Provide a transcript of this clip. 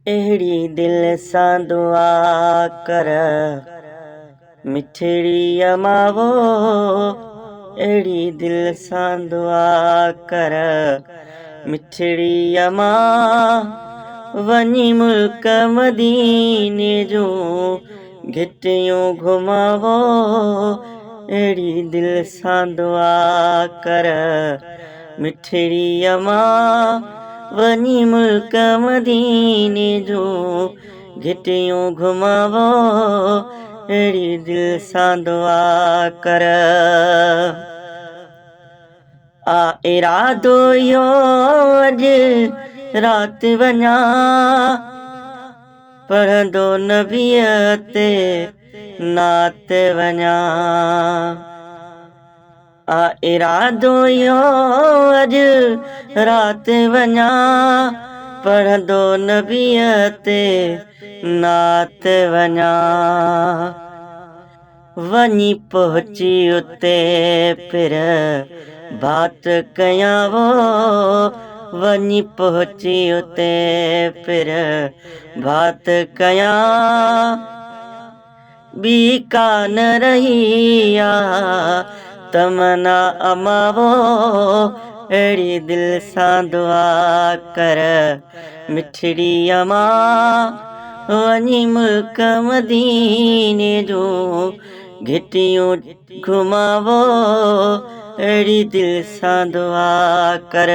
अहिड़ी दिल सां दुआ कर मिठड़ी अमावो, अहिड़ी दिल सां दुआ कर मिठड़ी अमा, वञी मुल्क मदीने जूं घिटियूं घुमावो, अहिड़ी दिल सां दुआ कर मिठड़ी अमा, वञी मुल्क मदीने जूं घिटियूं घुमावो, अहिड़ी दिल सां दुआ कर। आ इरादो इहो अॼु राति वञा, पढ़ंदो नबीअ ते नात वञा। आ इरादो इहो अॼु राति वञा, पढ़ंदो नबीअ ते नात वञा। वञी पहुची उते फिर बात कयां वो, वञी पहुची उते फिर बात कयां, ॿी कान रही आ तमन्ना अमावो, अहिड़ी दिल सां दुआ कर मिठड़ी अमा, वञी मुल्क मदीने जूं घिटियूं घुमावो, अहिड़ी दिल सां दुआ कर।